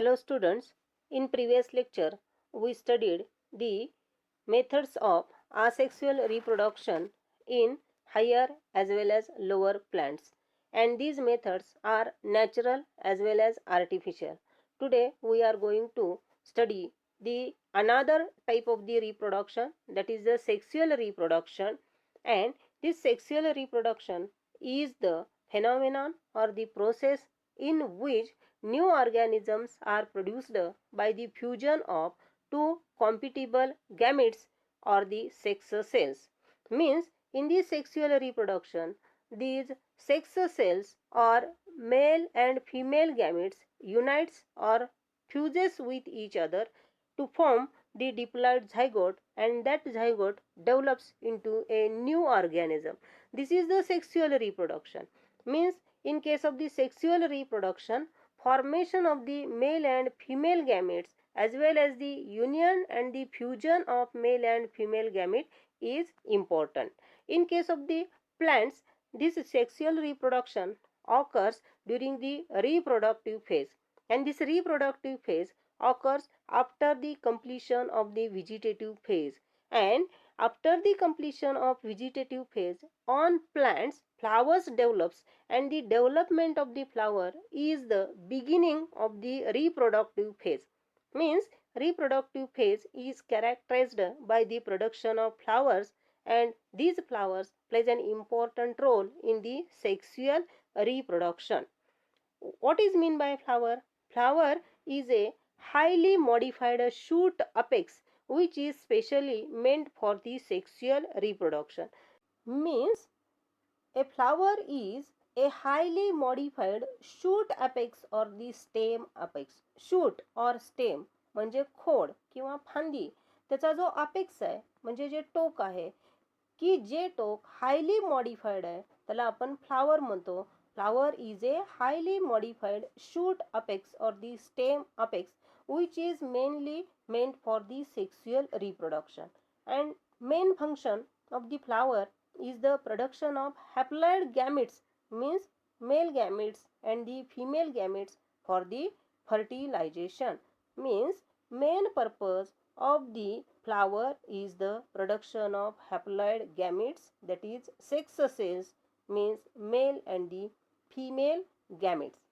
Hello students, in previous lecture we studied the methods of asexual reproduction in higher as well as lower plants, and these methods are natural as well as artificial. Today we are going to study the another type of the reproduction, that is the sexual reproduction, and this sexual reproduction is the phenomenon or the process in which new organisms are produced by the fusion of two compatible gametes or the sex cells. Means in the sexual reproduction, these sex cells or male and female gametes unites or fuses with each other to form the diploid zygote, and that zygote develops into a new organism. This is the sexual reproduction. Means in case of the sexual reproduction, formation of the male and female gametes as well as the union and the fusion of male and female gamete is important. In case of the plants, this sexual reproduction occurs during the reproductive phase, and this reproductive phase occurs after the completion of the vegetative phase. And after the completion of vegetative phase, on plants flowers develops, and the development of the flower is the beginning of the reproductive phase. Means reproductive phase is characterized by the production of flowers, and these flowers plays an important role in the sexual reproduction. What is mean by flower? Flower is a highly modified shoot apex which is specially meant for the sexual reproduction. Means a flower is a highly modified shoot apex or the stem apex. Shoot or stem म्हणजे खोड किंवा फांदी, त्याचा जो apex आहे म्हणजे जे टोक आहे, की जे टोक हायली मॉडिफाईड आहे त्याला आपण फ्लावर म्हणतो. Flower is a highly modified shoot apex or the stem apex which is mainly meant for the sexual reproduction. And main function of the flower is the production of haploid gametes, means male gametes and the female gametes for the fertilization. Means main purpose of the flower is the production of haploid gametes, that is sex cells, means male and the female gametes.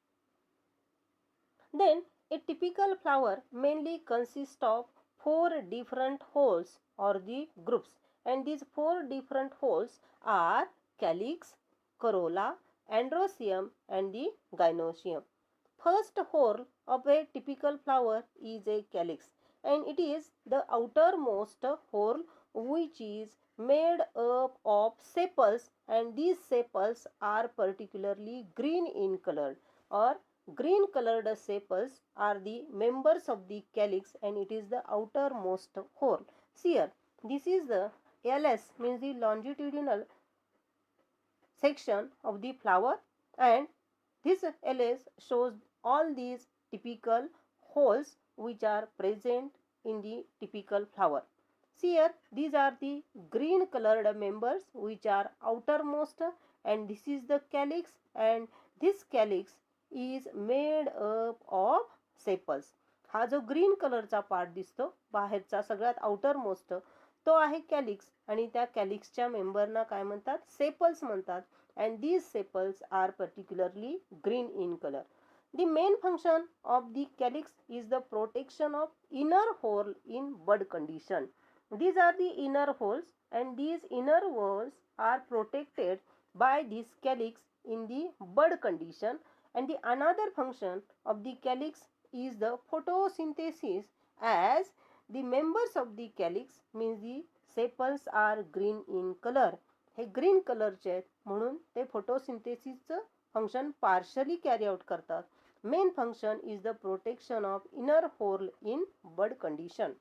Then a typical flower mainly consists of four different wholes or the groups, and these four different wholes are calyx, corolla, androecium and the gynoecium. First whole of a typical flower is a calyx, and it is the outermost whole which is made up of sepals, and these sepals are particularly green in color, or green colored sepals are the members of the calyx, and it is the outermost whole. See here, this is the LS, means the longitudinal section of the flower, and this LS shows all these typical holes which are present in the typical flower. See here, these are the green colored members which are outermost, and this is the calyx, and this calyx is made up of sepals. हा जो green कलरचा part दिसतो बाहेरचा सगळ्यात outer most, तो आहे calyx, आणि त्या कॅलिक्सच्या मेंबरना काय म्हणतात? सेपल्स म्हणतात. And these sepals are particularly green in colour. The main function of the calyx is the protection of inner hole in bud condition. These are the inner holes, and these inner holes are protected by this calyx in the bud condition. And the another function of the calyx is the photosynthesis, as the members of the calyx, means the sepals are green in color. हे green कलरचे आहेत म्हणून ते फोटोसिंथेसिसचं function partially carry out करतात. Main function is the protection of inner whorl in bud condition.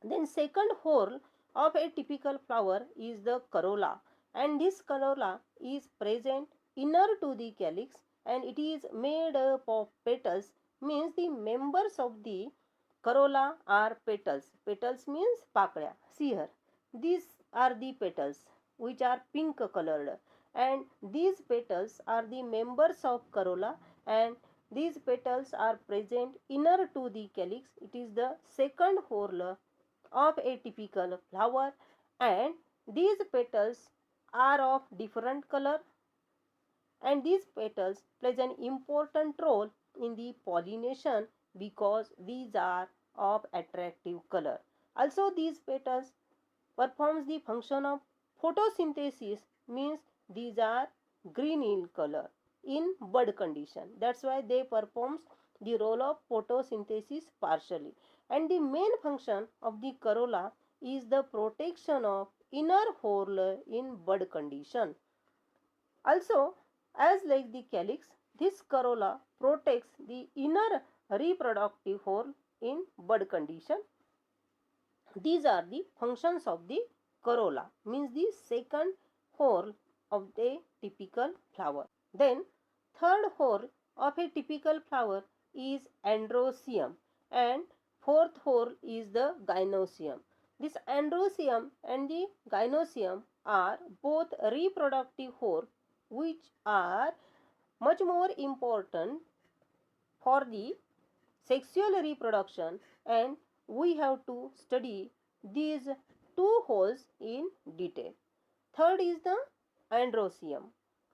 Then second whorl of a typical flower is the corolla, and this corolla is present inner to the calyx, and it is made up of petals, means the members of the corolla are petals. Petals means पाकळ्या. See here, these are the petals which are pink colored, and these petals are the members of corolla, and These petals are present inner to the calyx. It is the second whorl of a typical flower, and these petals are of different color, and these petals plays an important role in the pollination because these are of attractive color. Also, these petals performs the function of photosynthesis, means these are green in color in bud condition. That's why they performs the role of photosynthesis partially. And the main function of the corolla is the protection of inner whorl in bud condition. Also, as like the calyx, this corolla protects the inner reproductive whorl in bud condition. These are the functions of the corolla, means the second whorl of the typical flower. Then third whorl of a typical flower is androecium, and fourth whorl is the gynoecium. This androecium and the gynoecium are both reproductive whorl which are much more important for the sexual reproduction, and we have to study these two whorls in detail. Third is the androecium,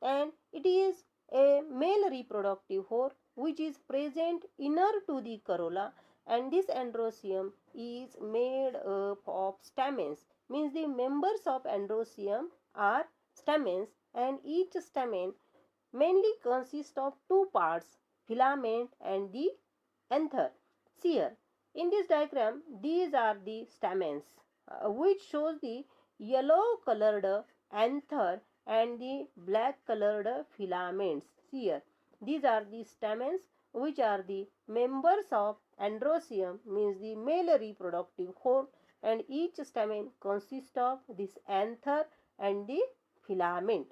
and it is a male reproductive whorl which is present inner to the corolla, and this androecium is made up of stamens, means the members of androecium are stamens, and each stamen mainly consists of two parts, filament and the anther. See here, in this diagram, these are the stamens, which shows the yellow colored anther and the black colored filaments. See here, these are the stamens which are the members of androecium, means the male reproductive whorl, and each stamen consists of this anther and the filament.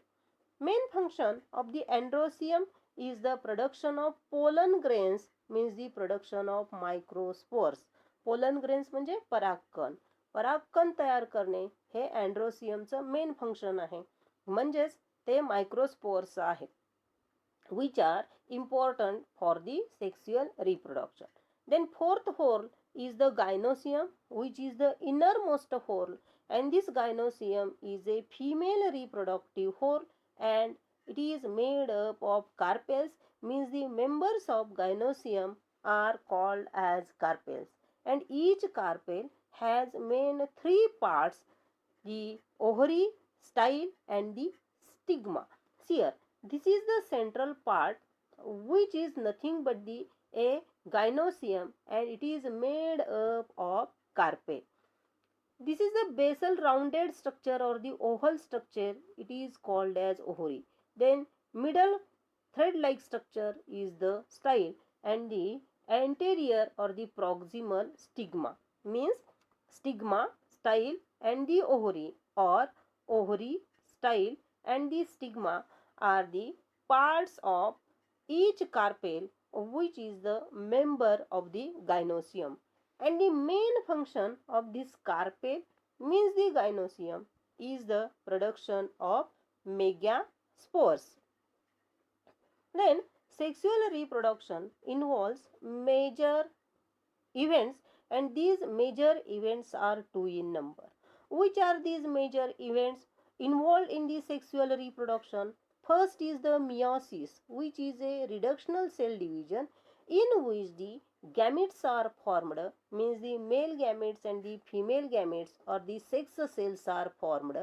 Main function of the androecium is the production of pollen grains, means the production of microspores. Pollen grains म्हणजे परागकण. परागकण तयार करणे हे अँड्रोसियमचं main function आहे, म्हणजेच ते मायक्रोस्पोर्स आहेत, which are important for the sexual reproduction. Then fourth whorl is the gynoecium, which is the innermost whorl, and this gynoecium is a female reproductive whorl, and it is made up of carpels, means the members of gynoecium are called as carpels, and each carpel has main three parts, the ovary, style and the stigma. See here, this is the central part which is nothing but the a gynoecium, and it is made up of carpel. This is the basal rounded structure or the oval structure, it is called as ovary. Then middle thread like structure is the style, and the anterior or the proximal stigma, means stigma, style and the ovary, or ovary, style and the stigma are the parts of each carpel which is the member of the gynoecium. And the main function of this carpel, means the gynoecium, is the production of megaspores. Then sexual reproduction involves major events, and these major events are two in number. Which are these major events involved in the sexual reproduction? First is the meiosis, which is a reductional cell division in which the gametes are formed, means the male gametes and the female gametes or the sex cells are formed,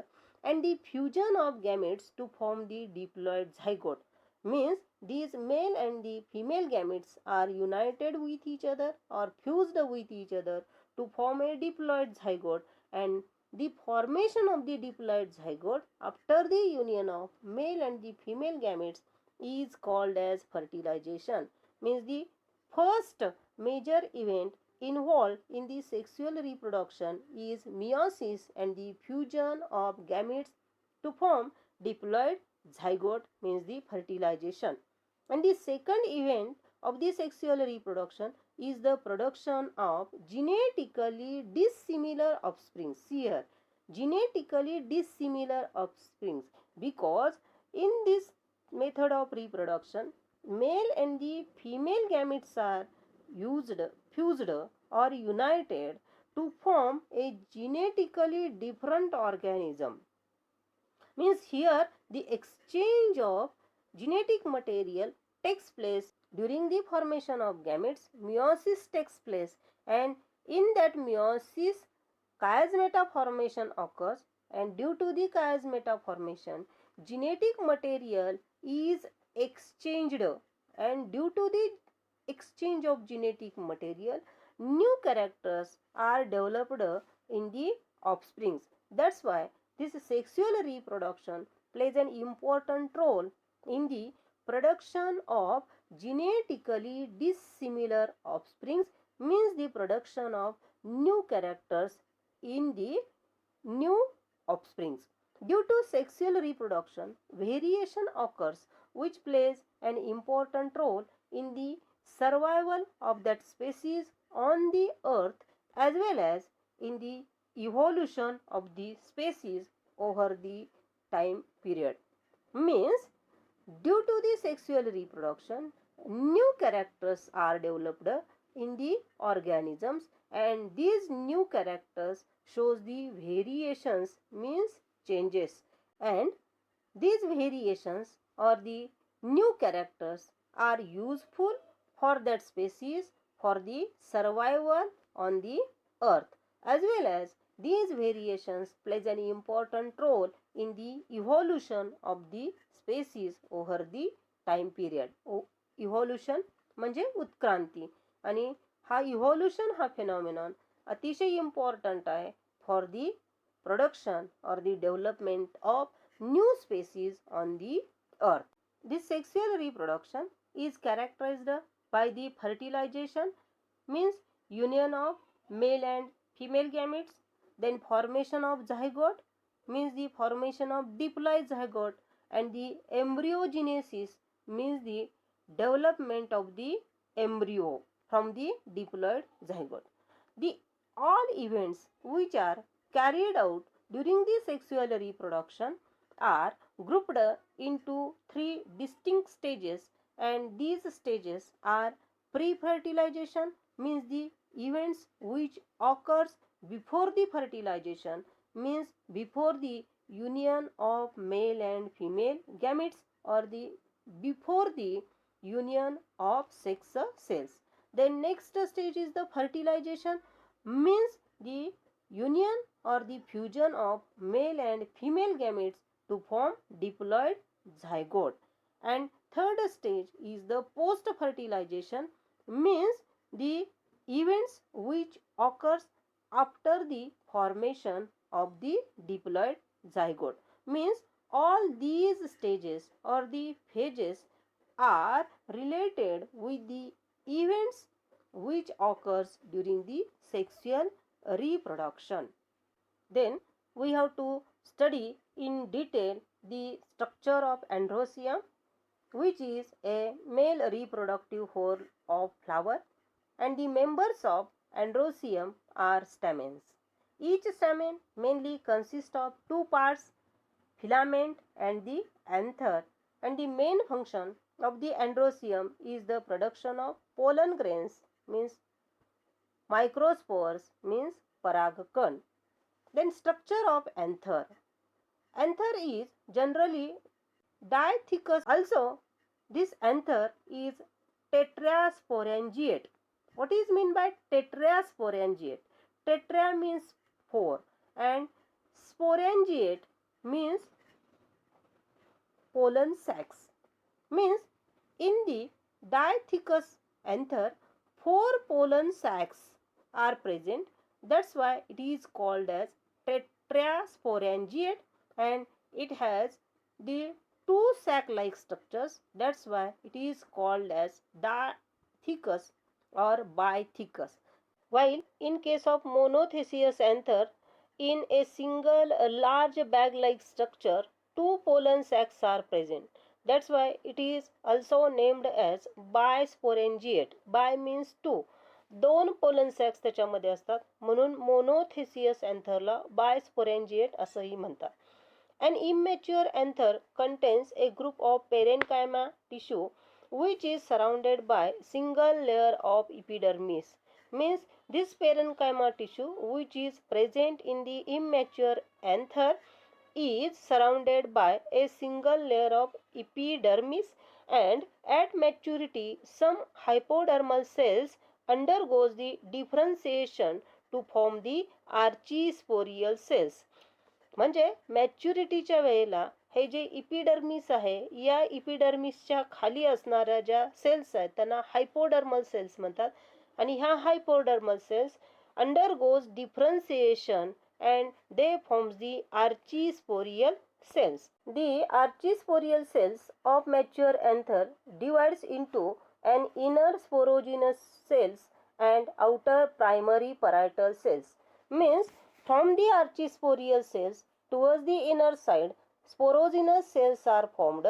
and the fusion of gametes to form the diploid zygote, means these male and the female gametes are united with each other or fused with each other to form a diploid zygote, and the formation of the diploid zygote after the union of male and the female gametes is called as fertilization, means the first major event involved in the sexual reproduction is meiosis and the fusion of gametes to form diploid zygote, means the fertilization. And the second event of the sexual reproduction is the production of genetically dissimilar offspring. See here, genetically dissimilar offspring, because in this method of reproduction male and the female gametes are fused or united to form a genetically different organism. Means here the exchange of genetic material takes place during the formation of gametes. Meiosis takes place, and in that meiosis chiasmata formation occurs, and due to the chiasmata formation genetic material is exchanged, and due to the exchange of genetic material new characters are developed in the offsprings. That's why this sexual reproduction plays an important role in the production of genetically dissimilar offsprings, means the production of new characters in the new offsprings. Due to sexual reproduction, variation occurs which plays an important role in the survival of that species on the earth as well as in the evolution of the species over the time period. Means due to the sexual reproduction new characters are developed in the organisms, and these new characters shows the variations, means changes, and these variations or the new characters are useful for that species for the survival on the earth, as well as these variations plays an important role in the evolution of the species over the time period. Evolution म्हणजे उत्क्रांती, आणि हा evolution हा phenomenon अतिशय important आहे for the production or the development of new species on the earth. This sexual reproduction is characterized by the fertilization, means union of male and female gametes, then formation of zygote, means the formation of diploid zygote, and the embryogenesis, means the development of the embryo from the diploid zygote. The all events which are carried out during the sexual reproduction are grouped into three distinct stages, and these stages are pre-fertilization, means the events which occurs before the fertilization, means before the union of male and female gametes or the before the union of sex cells. Then next stage is the fertilization, means the union or the fusion of male and female gametes to form diploid zygote. And third stage is the post fertilization, means the events which occurs after the formation of the diploid zygote. Means all these stages or the phases are related with the events which occurs during the sexual reproduction. Then we have to study in detail the structure of androecium, which is a male reproductive whole of flower, and the members of androecium are stamens. Each stamen mainly consists of two parts, filament and the anther, and the main function of the androecium is the production of pollen grains, means microspores, means paragakण. Then structure of anther. Anther is generally dithecous. Also, this anther is tetrasporangiate. What is mean by tetrasporangiate? Tetra means 4 and sporangiate means pollen sacs. Means in the dithecous anther 4 pollen sacs are present. That's why it is called as tetrasporangiate, and it has the two sac-like structures. That's why it is called as dithecous or bithecous. While in case of monothecious anther, in a single large bag-like structure, two pollen sacs are present. That's why it is also named as bisporangiate. Bi means two. दोन pollen sex त्याच्यामध्ये असतात, म्हणून मोनोथेसियस अँथरला बायस्पोरेंजिएट असंही म्हणतात. An immature anther contains a group of parenchyma tissue which is surrounded by single layer of epidermis. Means this parenchyma tissue which is present in the immature anther is surrounded by a single layer of epidermis, and at maturity some hypodermal cells undergoes the differentiation to form the archisporial cells. म्हणजे मॅच्युरिटीच्या वेळेला हे जे epidermis आहे या इपिडर्मिसच्या खाली असणाऱ्या ज्या sales आहेत त्यांना हायपोडर्मल sales म्हणतात आणि ह्या हायपोडर्मल sales undergoes differentiation and they forms the archisporial cells. The archisporial cells of mature anther divides into an inner sporogenous cells and outer primary parietal cells. Means from the archisporial cells towards the inner side sporogenous cells are formed,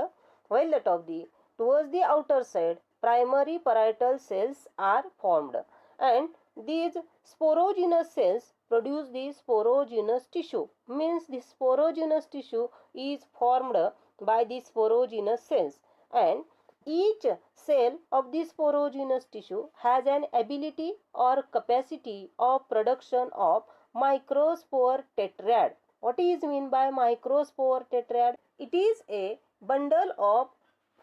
while that of the towards the outer side primary parietal cells are formed, and these sporogenous cells produce the sporogenous tissue. Means the sporogenous tissue is formed by the sporogenous cells, and each cell of the sporogenous tissue has an ability or capacity of production of microspore tetrad. What is mean by microspore tetrad? It is a bundle of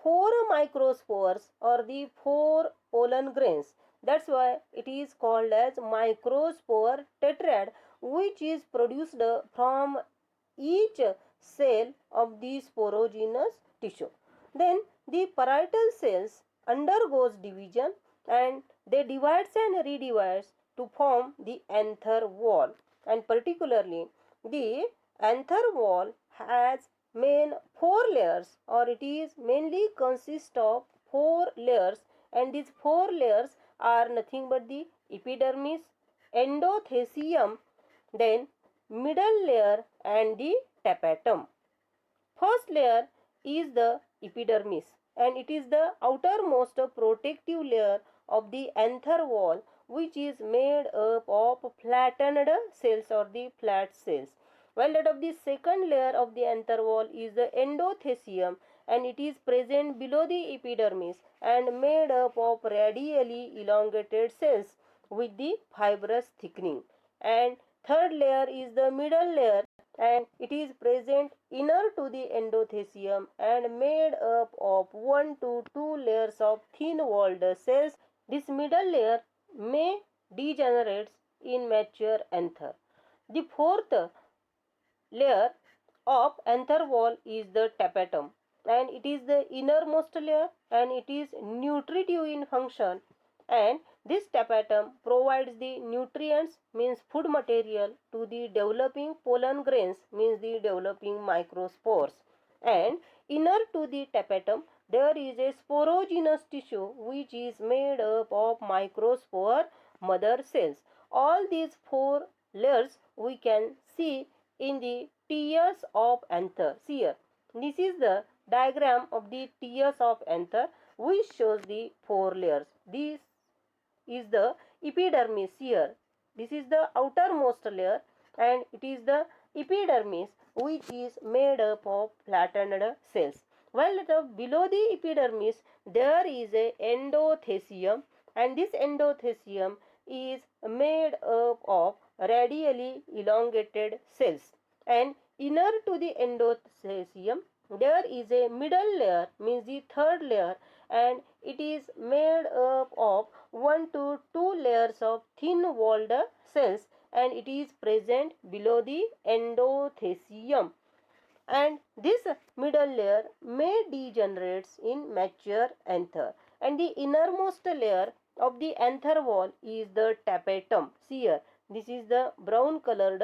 4 microspores or the 4 pollen grains. That's why it is called as microspore tetrad, which is produced from each cell of the sporogenous tissue. Then the parietal cells undergoes division and they divides and redivides to form the anther wall, and particularly the anther wall has main 4 layers, or it is mainly consist of 4 layers, and these 4 layers are nothing but the epidermis, endothecium, then middle layer and the tapetum. First layer is the epidermis, and it is the outermost protective layer of the anther wall, which is made up of flattened cells or the flat cells. While that of the second layer of the anther wall is the endothecium, and it is present below the epidermis and made up of radially elongated cells with the fibrous thickening. And third layer is the middle layer, and it is present inner to the endothecium and made up of 1 to 2 layers of thin walled cells. This middle layer may degenerate in mature anther. The fourth layer of anther wall is the tapetum, and it is the innermost layer and it is nutritive in function, and this tapetum provides the nutrients, means food material, to the developing pollen grains, means the developing microspores. And inner to the tapetum there is a sporogenous tissue which is made up of microspore mother cells. All these 4 layers we can see in the tiers of anther. See here, this is the diagram of the tiers of anther which shows the 4 layers. This is the epidermis here. This is the outermost layer, and it is the epidermis which is made up of flattened cells. While below the epidermis there is a endothecium, and this endothecium is made up of radially elongated cells, and inner to the endothecium there is a middle layer, means the third layer, and it is made up of 1 to 2 layers of thin walled cells, and it is present below the endothecium. And this middle layer may degenerate in mature anther, and the innermost layer of the anther wall is the tapetum. See here, this is the brown colored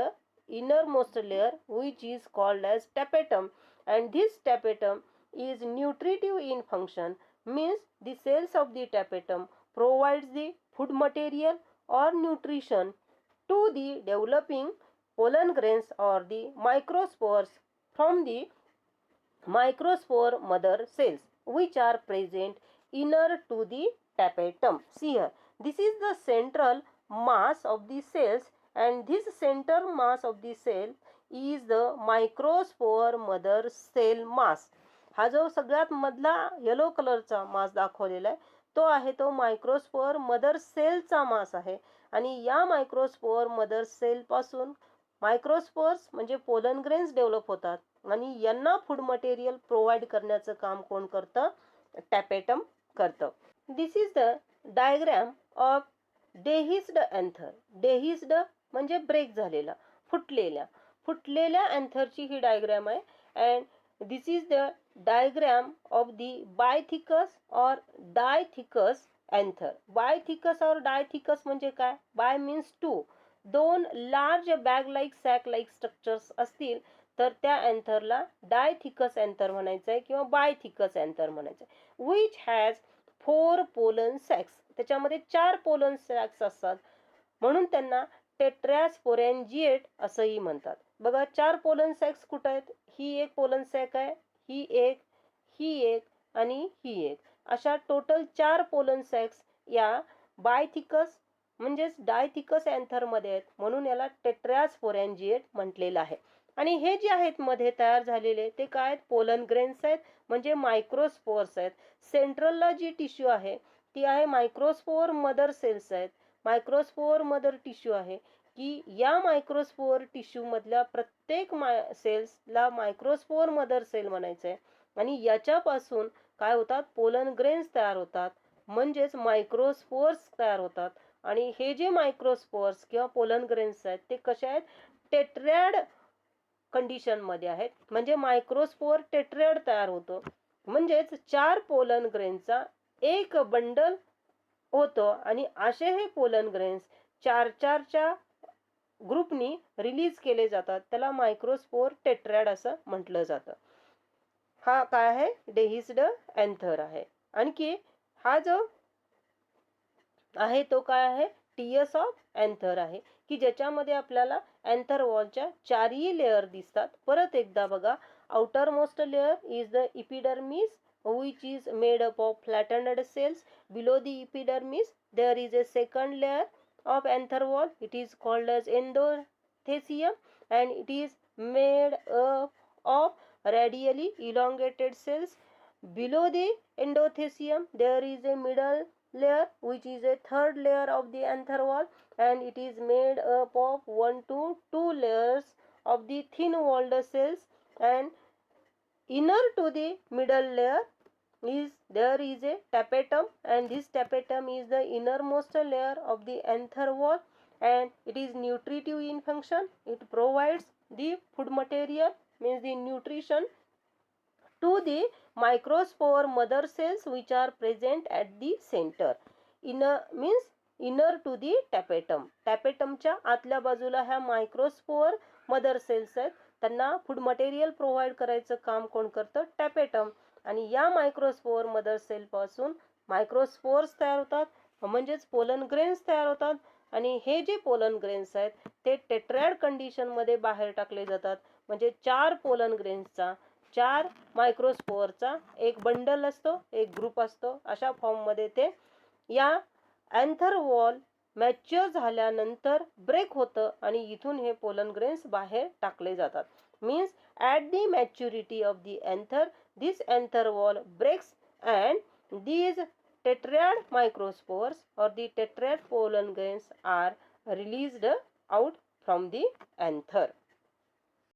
innermost layer which is called as tapetum, and this tapetum is nutritive in function, means the cells of the tapetum provides the food material or nutrition to the developing pollen grains or the microspores from the microspore mother cells which are present inner to the tapetum. See here, this is the central mass of the cells, and this center mass of the cell is the microspore mother cell mass, हा जो सगळ्यात मधला yellow कलरचा मास दाखवलेला आहे तो आहे तो मायक्रोस्पोअर मदर सेलचा मास आहे. आणि या मायक्रोस्पोअर मदर सेल पासून मायक्रोस्पोअर्स म्हणजे पोलन ग्रेन्स डेव्हलप होतात आणि यांना फूड मटेरियल प्रोव्हाइड करण्याचं काम कोण करतं? टॅपेटम करतं. This is the diagram of dehisced anther. Dehisced म्हणजे ब्रेक झालेला, फुटलेल्या अँथरची ही डायग्रॅम आहे. And this is the diagram of the bithecous or dithecous anther. Bithecous or dithecous म्हणजे काय? Bi means two. दोन large bag like sac like structures असतील तर त्या अँथरला डायथिकस अँथर म्हणायचं आहे किंवा बायथिकस अँथर म्हणायचं आहे. Which has 4 pollen sex. त्याच्यामध्ये 4 पोलन सॅक्स असतात म्हणून त्यांना टेट्रास्पोरॅन्जिएट असंही म्हणतात. बघा 4 पोलन सॅक्स कुठं आहेत? ही एक पोलन सॅक आहे, ही एक आणि ही एक. अशा टोटल 4 पोलन सॅक्स या बायथिकस म्हणजेच डायथिकस अँथरमध्ये आहेत म्हणून याला टेट्रास्पोरॅन्जिएट म्हटलेलं आहे. आणि हे जे आहेत मध्ये तयार झालेले ते काय आहेत? पोलन ग्रेन्स आहेत म्हणजे मायक्रोस्पोअर्स आहेत. सेंट्रलला जी टिश्यू आहे ती आहे मायक्रोस्पोअर मदर सेल्स आहेत. मायक्रोस्पोअर मदर टिश्यू आहे की या मायक्रोस्पोअर टिश्यू मधल्या प्रत्येक सेल्सला मायक्रोस्पोअर मदर सेल म्हणायचं आहे. आणि याच्यापासून काय होतात? पोलन ग्रेन्स तयार होतात म्हणजेच मायक्रोस्पोअर्स तयार होतात. आणि हे जे मायक्रोस्पोअर्स किंवा पोलन ग्रेन्स आहेत ते कसे आहेत? टेट्रॅड कंडिशन मध्ये आहेत म्हणजे मायक्रोस्पोअर टेट्रॅड तयार होतो म्हणजेच 4 पोलन ग्रेनचा एक बंडल होतो आणि असे हे पोलन ग्रेन्स 4-4च्या ग्रुपनी रिलीज केले जातात. त्याला मायक्रोस्पोअर टेट्रॅड असं म्हटलं जातं. हा काय आहे? डेहिस्ड अँथर आहे. आणखी हा जो आहे तो काय आहे? टीएस ऑफ अँथर आहे की ज्याच्यामध्ये आपल्याला अँथर वॉलच्या 4ही लेअर दिसतात. परत एकदा बघा, outer most layer is the epidermis which is made up of flattened cells. Below the epidermis there is a second layer of anther wall. It is called as endothecium and it is made up of radially elongated cells. Below the endothecium there is a middle layer which is a third layer of the anther wall and it is made up of 1 to 2 layers of the thin walled cells. And inner to the middle layer there is a tapetum and this tapetum is the innermost layer of the anther wall and it is nutritive in function. It provides the food material means the nutrition to the microspore mother cells which are present at the center. Inner means inner to the tapetum. tapetumच्या आतल्या बाजूला ह्या मायक्रोस्पोअर mother cells आहेत. त्यांना food material provide करायचं काम कोण करतं? Tapetum. आणि या मायक्रोस्पोअर मदर सेल पासून मायक्रोस्पोअर्स तयार होतात म्हणजेच पोलन ग्रेन्स तयार होतात. आणि हे जे पोलन ग्रेन्स आहेत ते टेट्रॅड कंडिशन मध्ये बाहेर टाकले जातात म्हणजे 4 पोलन ग्रेन्सचा 4 मायक्रोस्पोअरचा एक बंडल असतो, एक ग्रुप असतो. अशा फॉर्म मध्ये ते या अँथर वॉल मॅच्युअर झाल्यानंतर ब्रेक होतं आणि इथून हे पोलन ग्रेन्स बाहेर टाकले जातात. Means at the maturity of the anther this anther wall breaks and these tetrad microspores or the tetrad pollen grains are released out from the anther.